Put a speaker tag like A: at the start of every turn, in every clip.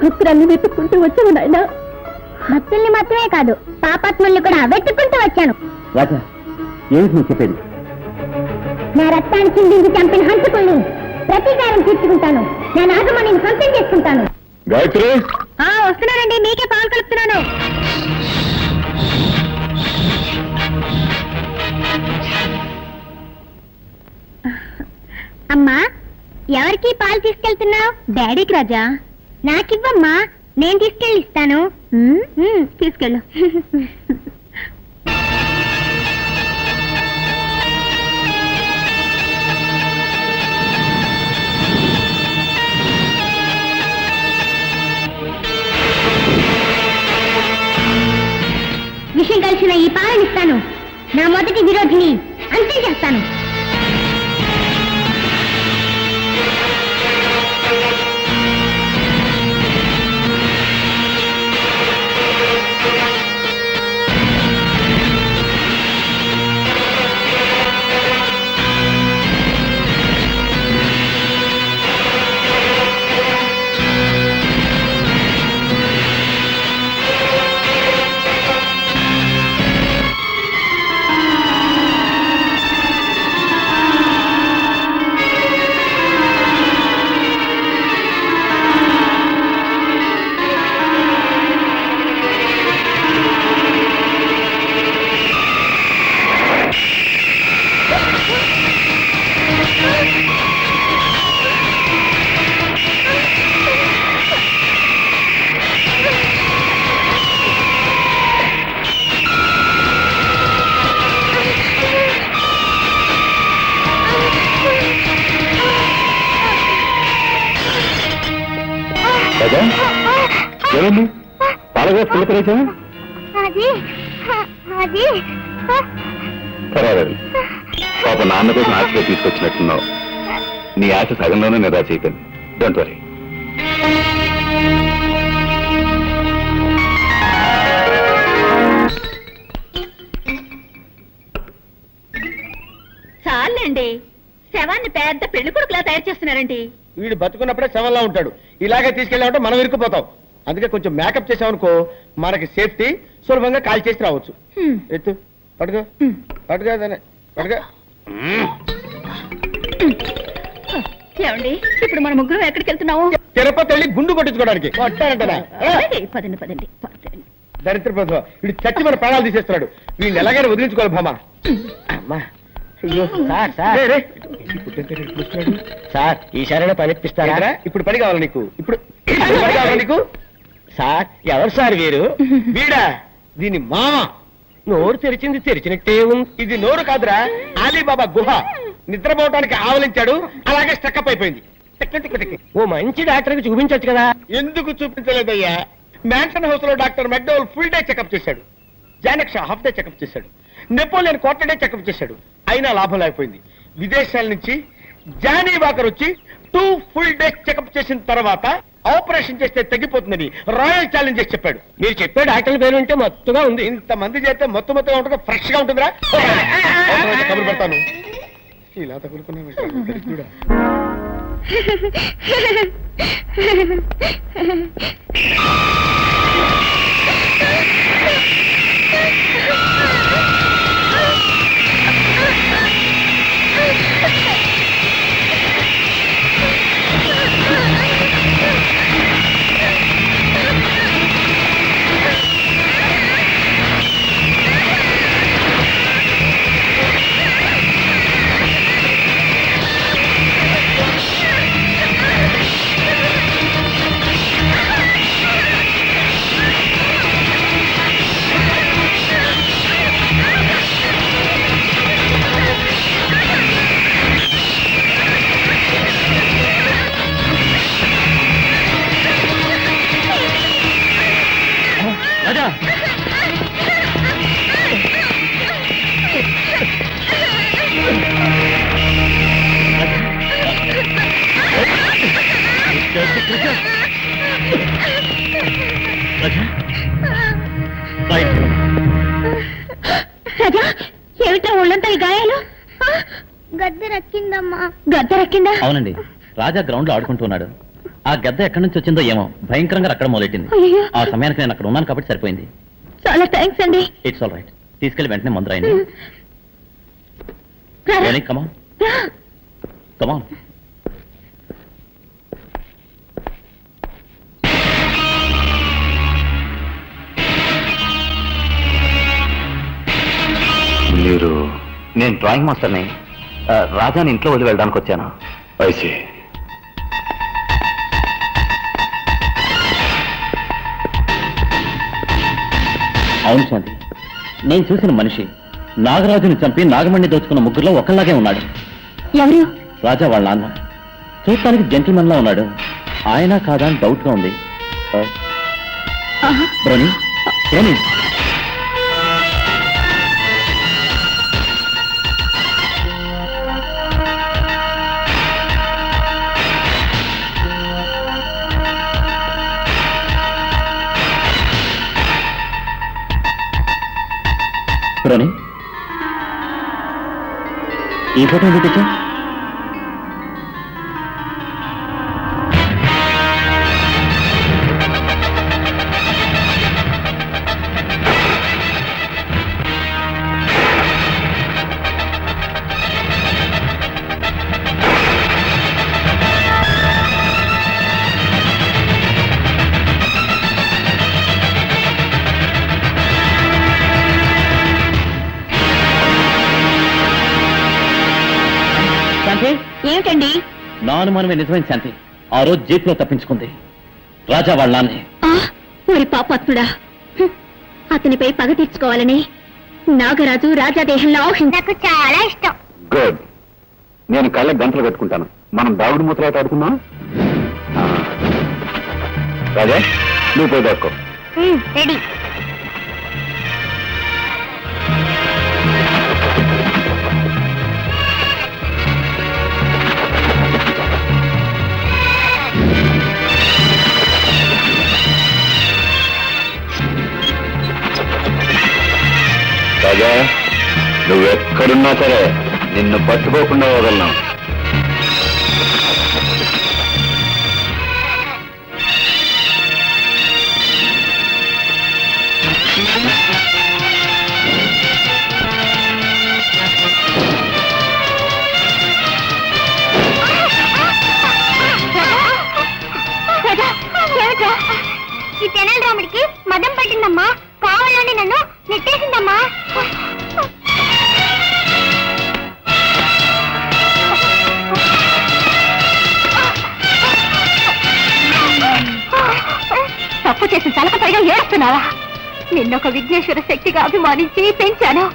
A: భక్తురాన్ని వెతుక్కుంటూ వచ్చాను నాయన. భక్తుల్ని మాత్రమే కాదు, పాపాత్ముల్ని కూడా వెతుక్కుంటూ వచ్చాను.
B: రాజా, ఏమిటి నువ్వు చెప్పేది?
A: నా రక్తాన్ని చిందించి చంపిన హంతకుల్ని ప్రతీకారం తీర్చుకుంటాను. నా నాగమణిని సొంతం చేసుకుంటాను.
B: గాయత్రి,
A: వస్తున్నానండి, మీకే పాలు కలుపుతున్నాను. అమ్మా, ఎవరికి పాలు తీసుకెళ్తున్నావు? డాడీకి రాజా. నాకివ్వమ్మా, నేను తీసుకెళ్ళి ఇస్తాను. తీసుకెళ్ళు. విషయం కలిసిన ఈ పాలనిస్తాను. నా మొదటి విరోధిని అంతే చేస్తాను.
B: ఏమండి, పాలగా పిల్లకరేసా? పర్వాలేదు, పాప నాన్న కోసం ఆశగా తీసుకొచ్చినట్టున్నావు. నీ ఆశ సగంలోనే నిరాశ అయిపోయింది. Don't worry.
A: చాలండి, శవాన్ని పెద్ద పెళ్లి కొడుకులా తయారు చేస్తున్నారండి.
C: వీడు బతుకున్నప్పుడే శవంలా ఉంటాడు. ఇలాగే తీసుకెళ్ళామంటే మనం ఇరుక్కుపోతాం. అందుకే కొంచెం మేకప్ చేసామనుకో, మనకి సేఫ్టీ, సులభంగా కాల్ చేసి రావచ్చు. ఎత్తు, పడుకో పడుకో పడుకో.
A: ఏమండి, ఇప్పుడు మన ముగ్గురు ఎక్కడికి వెళ్తున్నాము?
C: తిరుపతి వెళ్ళి గుండు కొట్టించుకోవడానికి. కొట్టానంటనా?
A: పదండి పదండి.
C: దరిద్ర ప్రభుత్వం, వీడు చచ్చి మన ప్రాణాలు తీసేస్తున్నాడు. వీడిని ఎలాగైనా వదిలించుకోవాలి భామా. అమ్మా,
B: సార్, ఈసారైనా పని ఇప్పిస్తారా?
C: ఇప్పుడు పని కావాలి నీకు. ఇప్పుడు పని కావాలి నీకు.
B: సార్, ఎవరు సార్ వీరు?
C: వీడా? దీని మామ.
B: నోరు తెరిచింది తెరిచినట్టే ఉంది.
C: ఇది నోరు కాదురా, అలీబాబా గుహ. నిద్రపోవటానికి ఆవలించాడు, అలాగే స్టక్అప్ అయిపోయింది.
B: ఓ మంచి డాక్టర్కి చూపించొచ్చు కదా.
C: ఎందుకు చూపించలేదయ్యా? మ్యాన్షన్ హౌస్ లో doctor McDowell full day checkup చేశాడు. జానక్ షా హాఫ్ డే చెకప్ చేశాడు. నెపోలియన్ క్వార్టర్ డే చెకప్ చేశాడు. అయినా లాభం లేకపోయింది. విదేశాల నుంచి జానీ వాకర్ వచ్చి 2 ఫుల్ డేస్ చెకప్ చేసిన తర్వాత ఆపరేషన్ చేస్తే తగ్గిపోతుందని రాయల్ ఛాలెంజ్ చేసి చెప్పాడు.
B: మీరు చెప్పే డాక్టర్ పేరు ఉంటే మత్తుగా ఉంది.
C: ఇంతమంది చేస్తే మొత్తం ఉంటుంది, ఫ్రెష్ గా ఉంటుందిరా. కబురు పెడతాను. ఇలా తగులుకున్నా.
A: రాజా, ఏమిటో ఒళ్ళంతా ఈ గాయాలు? గద్దె రక్కిందమ్మా. గద్దె రక్కిందా?
B: అవునండి, రాజా గ్రౌండ్ లో ఆడుకుంటున్నాడు.
D: ఆ గద్ద ఎక్కడి నుంచి వచ్చిందో ఏమో భయంకరంగా అక్కడ మొదలెట్టింది.
A: అయ్యో.
D: ఆ సమయానికి నేను అక్కడ ఉన్నాను కాబట్టి సరిపోయింది.
A: చాలా థ్యాంక్స్ అండి.
D: It's all right. తీసుకెళ్లి వెంటనే మందు రాయండి. కమాన్ కమాన్.
B: మీరు
D: నేను డ్రాయింగ్ మాస్టర్ని. రాజాని ఇంట్లో వదిలి వెళ్ళడానికి వచ్చాను.
B: ఐసి
D: అవును శాంతి, నేను చూసిన మనిషి నాగరాజుని చంపి నాగమణి దోచుకున్న ముగ్గురులో ఒకళ్ళలాగే ఉన్నాడు.
A: ఎవరు?
D: రాజా వాళ్ళ నాన్న. చూడటానికి జెంటిల్మెన్ లా ఉన్నాడు. ఆయన కాదా అని డౌట్ గా ఉంది. బ్రోని బ్రోని బ్రోని ఈ ఫోటో ఎందుకు తెచ్చా? శాంతి,
A: ఏమిటండి?
D: నా అనుమానమే నిజమైన శాంతి. ఆ రోజు జీప్ లో తప్పించుకుంది రాజా వాళ్ళ నాన్నే.
A: ఊరి పాపాత్ముడా, అతనిపై పగ తీర్చుకోవాలని నాగరాజు రాజాదేహంలో నాకు చాలా ఇష్టం.
B: గుడ్. నేను కళ్ళకి గంటలు పెట్టుకుంటాను. మనం దాగుడు మూతలాట ఆడుకుందాం. రాజా, నువ్వు పోయి దాక్కో.
A: రెడీ.
B: రాజా, నువ్వెక్కడున్నా సరే నిన్ను పట్టుకోకుండా వదలను.
A: ఈ తెనాలి రాముడికి మదం పట్టిందమ్మా. కావాలని నన్ను నెట్టేసిందమ్మా. తప్పు చేసి తలకపైగా ఏడుస్తున్నావా? నిన్నొక విఘ్నేశ్వర శక్తిగా అభిమానించి పెంచాను.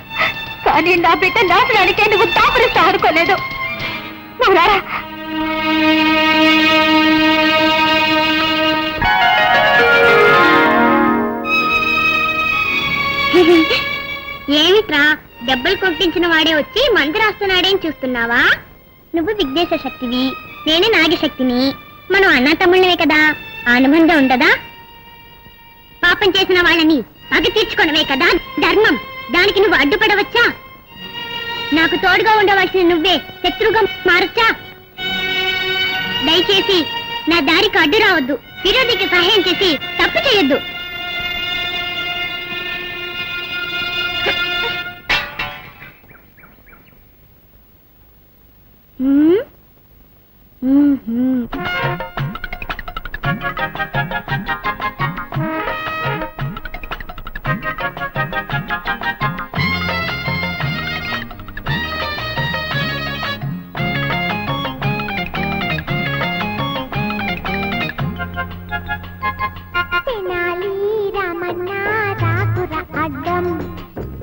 A: కానీ నా బిడ్డ నాశనానికే నువ్వు దాపరిస్తావు అనుకోలేదు. నువ్వు రారా. ఏమిట్రా, దెబ్బలు కొట్టించిన వాడే వచ్చి మందు రాస్తున్నాడేం చూస్తున్నావా? నువ్వు విఘ్నేశ్వర శక్తివి, నేను నాగశక్తిని. మనం అన్నా తమ్ముళ్ళవే కదా, అనుబంధం ఉండదా? పాపం చేసిన వాళ్ళని పగ తీర్చుకోవడమే కదా ధర్మం. దానికి నువ్వు అడ్డుపడవచ్చా? నాకు తోడుగా ఉండవలసిన నువ్వే శత్రుగా మారచ్చా? దయచేసి నా దారికి అడ్డు రావద్దు. విరోధికి సహాయం చేసి తప్పు చేయొద్దు. తెనాలి రామన్న రాకుర అడ్డం,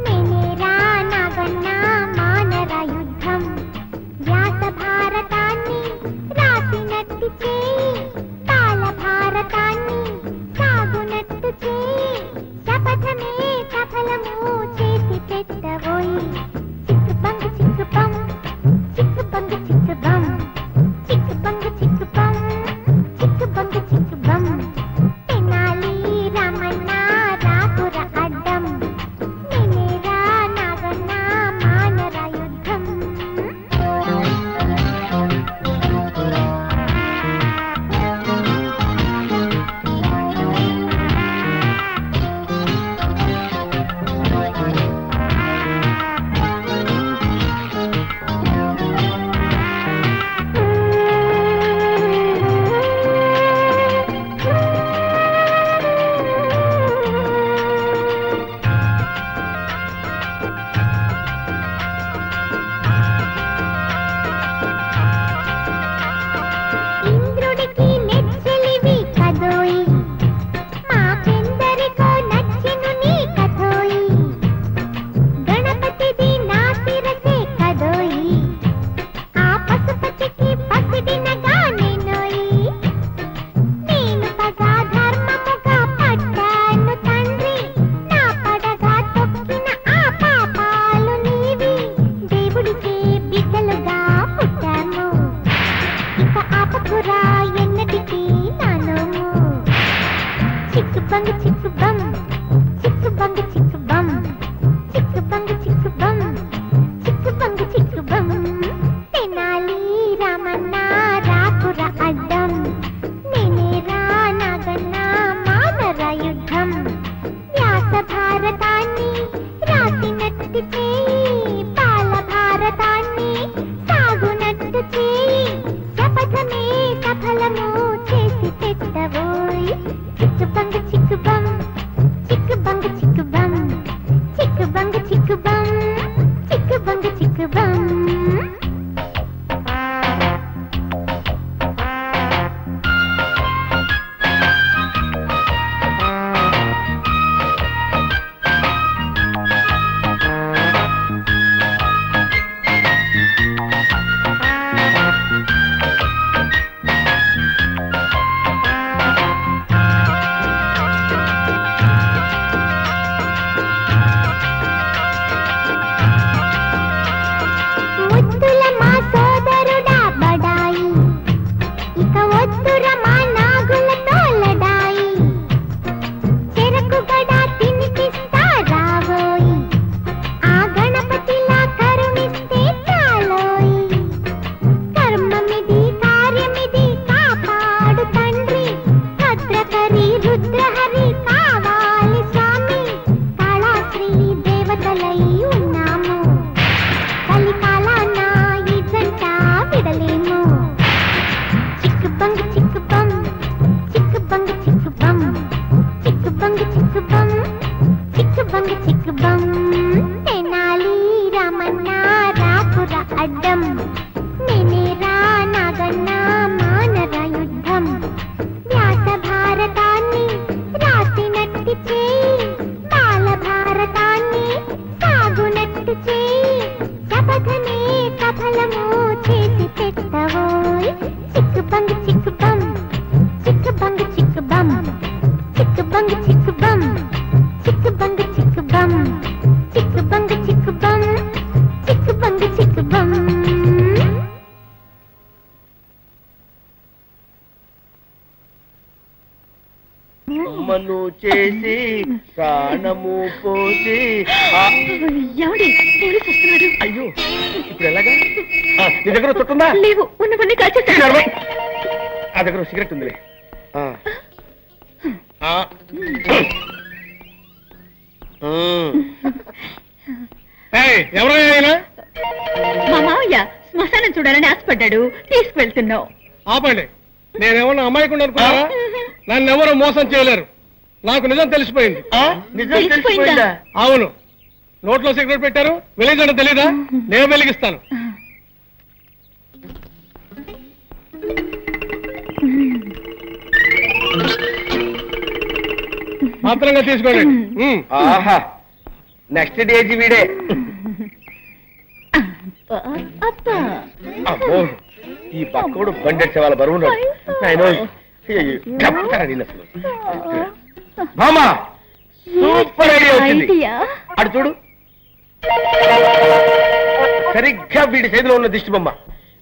A: నేనేరా నాగన్న మానర యుద్ధం. వ్యాస భారతాన్ని రాసినట్టు చేయి, కాల భారతాన్ని సాగునట్టు చేయి. శపథమే సఫలము చేసి పెట్టబోయి. చిక్కుబంగు చిక్కుబం, చిక్కుబంగు చిక్కుబం, చిక్కుబంగు చిక్కుబం, చిక్కుబంగు చిక్కుబం. తెనాలి రామన్న రాకుర అడ్డం, నేనేరా నాగన్న మానర యుద్ధం. శపథమే సఫలము చేసి పెట్టవోయ్ చిక్కుబంగ చిక్కుబం చిక్కుబంగ చిక్కుబం చిక్కుబంగ చిక్కుబం చిక్కుబంగ చిక్కుబం ముద్దుల మా సోదరుడా బడాయి ఇక వద్దుర మా నాగులతో లడాయి చెరకు గడా తినిపిస్తా రావోయి ఆ గణపతిలా కరుణిస్తే చాలోయి కర్మమిది కార్యమిది కాపాడు తండ్రి భద్రకరి రుద్రహరి కావాలి స్వామి కాళాశ్రీ దేవతలై ఉన్నాము కలికాలాన ఈ జంట విడలేము చిక్కుబంగ చిక్కుబం చిక్కుబంగ చిక్కుబం చిక్కుబంగ చిక్కుబం చిక్కుబంగ చిక్కుబం తెనాలి రామన్న రాకుర అడ్డం నేనేరా నాగన్న మానర యుద్ధం వ్యాస భారతాన్ని రాసినట్టి చేయి బాల భారతాన్ని సాగునట్టు చేయి శపథమే సఫలము చేసి పెట్టవోయ్ చిక్కుబంగ చిక్కుబం చిక్కుబంగ చిక్కుబం చిక్కుబంగ చిక్కుబం చిక్కుబంగ చిక్కుబం చిక్కుబంగ చిక్కుబం చిక్కుబంగ చిక్కుబం
C: బొమ్మను చేసి ప్రాణము పోసి
E: ఎవడి పోలీసు వస్తున్నాడు.
C: అయ్యో ఇప్పుడు ఎలాగా నీ దగ్గర చుట్టుందా
E: లేవు ఉన్నవన్నీ కాల్చేస్తాడు.
C: నడవై. ఆ దగ్గర సిగరెట్ ఉందిలే ఎవరైనా
E: మా మావయ్య శ్మశానం చూడాలని ఆశపడ్డాడు, తీసుకువెళ్తున్నావు.
C: ఆపండి. నేనేమన్నా అమ్మాయికుండా అనుకున్నారా? నన్ను ఎవరు మోసం చేయలేరు. నాకు నిజం తెలిసిపోయింది.
E: నిజం తెలిసిపోయిందా?
C: అవును. నోట్లో సిగరెట్ పెట్టారు, వెలిగించడం తెలీదా? నేను వెలిగిస్తాను. మాత్రంగా తీసుకోండి. ఆహా, నెక్స్ట్ డేజ్ వీడే.
E: అబ్బా
C: అమ్మో, ఈ పక్కోడు బండెట్టే వాళ్ళ బరువు మామా, సూపర్ ఐడియా వచ్చింది. అటు చూడు, సరిగ్గా వీడి చేతిలో ఉన్న దిష్టి బొమ్మ.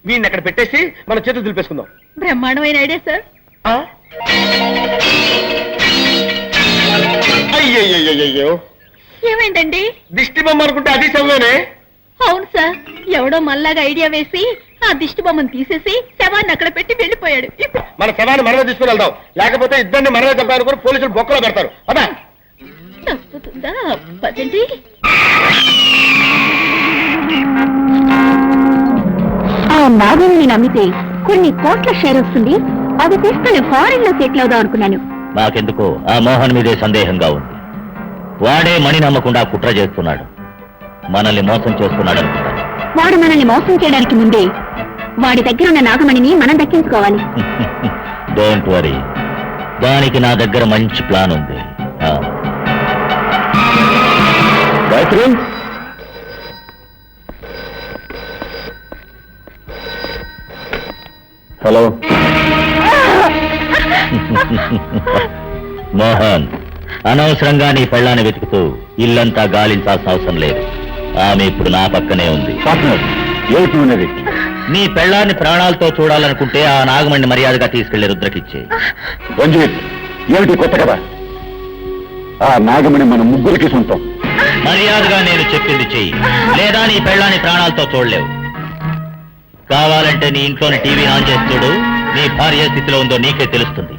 C: వీడిని అక్కడ పెట్టేసి మన చేతులు దులిపేసుకుందాం.
E: బ్రహ్మాండమైన ఐడియా సార్.
C: అయ్యయ్యో,
E: ఏమైందండి?
C: దిష్టి బొమ్మ అనుకుంటే అది శవమేనే.
E: అవును సార్, ఎవడో మళ్ళాగా ఐడియా వేసి ఆ దిష్టి బొమ్మను తీసేసి శవాన్ని అక్కడ పెట్టి వెళ్ళిపోయాడు.
C: మన శవాన్ని మనమే తీసుకుని వెళ్దాం, లేకపోతే ఇద్దరిని మనమే చంపాలనుకుని పోలీసులు బొక్కలో పెడతారు. అదా
E: తప్పుతుందా? పదండి.
A: ఆ నాగుని నమ్మితే కొన్ని కోట్ల షేర్ వస్తుంది. అది తీసుకుని ఫారెన్ లో సెటిల్ అవుదాం అనుకున్నాను.
D: నాకెందుకో ఆ మోహన్ మీదే సందేహంగా ఉంది. వాడే మణి నమ్మకుండా కుట్ర చేస్తున్నాడు, మనల్ని మోసం చేస్తున్నాడు అనుకుంటాను.
A: వాడు మనల్ని మోసం చేయడానికి ముందే వాడి దగ్గర ఉన్న నాగమణిని మనం దక్కించుకోవాలి.
D: డోంట్ వరీ, దానికి నా దగ్గర మంచి ప్లాన్ ఉంది. హలో మోహన్, అనవసరంగా నీ పెళ్ళాన్ని వెతుకుతూ ఇల్లంతా గాలించాల్సిన అవసరం లేదు. ఆమె ఇప్పుడు నా పక్కనే ఉంది. ఏమిటి? నీ పెళ్ళాన్ని ప్రాణాలతో చూడాలనుకుంటే ఆ నాగమణ్ణి మర్యాదగా తీసుకెళ్లి రుద్రకిచ్చే.
B: ఏమిటి కొత్త కదా? ఆ నాగమణి మన ముగ్గురికి సొంతం.
D: మర్యాదగా నేను చెప్పింది చెయ్యి, లేదా నీ పెళ్ళాన్ని ప్రాణాలతో చూడలేవు. కావాలంటే నీ ఇంట్లోని టీవీ ఆన్ చేసి చూడు, నీ భార్య స్థితిలో ఉందో నీకే తెలుస్తుంది.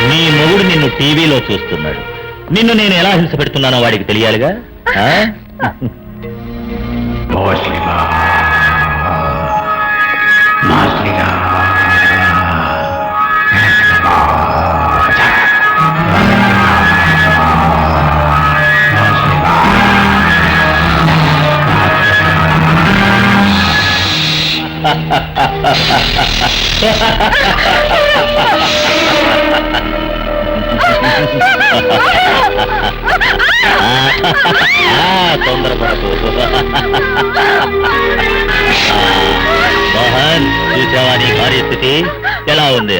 D: నీ మొగుడు నిన్ను టీవీలో చూస్తున్నాడు. నిన్ను నేను ఎలా హింస పెడుతున్నానో వాడికి తెలియాలిగా. తొందరపడకు. మోహన్, చూసావా నీ కార్యస్థితి ఎలా ఉంది?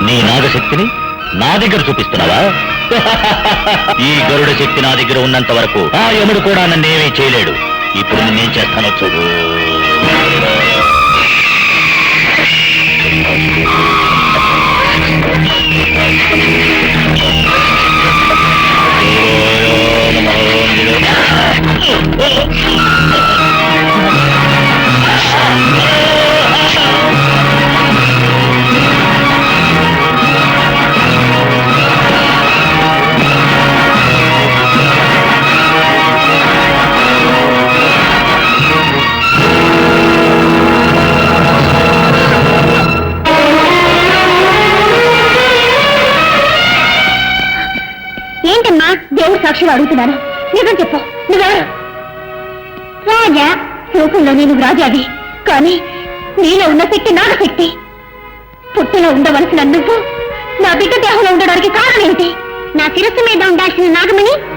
D: నీ నాగశక్తిని నా దగ్గర చూపిస్తున్నావా? ఈ గరుడ శక్తి నా దగ్గర ఉన్నంత వరకు ఆ యముడు కూడా నన్నేమీ చేయలేడు. ఇప్పుడు నేనేం చేస్తానో చూడు.
A: ఏంటమ్మా దేవుడు సాక్షిగా అడుగుతున్నాను, నిజం చెప్పు, నువ్వెవరు? రాజా, రూపంలో నేను రాజావి, కానీ నీలో ఉన్న శక్తి నాగశక్తి. పుట్టిలో ఉండవలసిన నువ్వు నా బిడ్డ దేహంలో ఉండడానికి కారణం ఏంటి? నా శిరస్సు మీద ఉండాల్సిన నాగమణి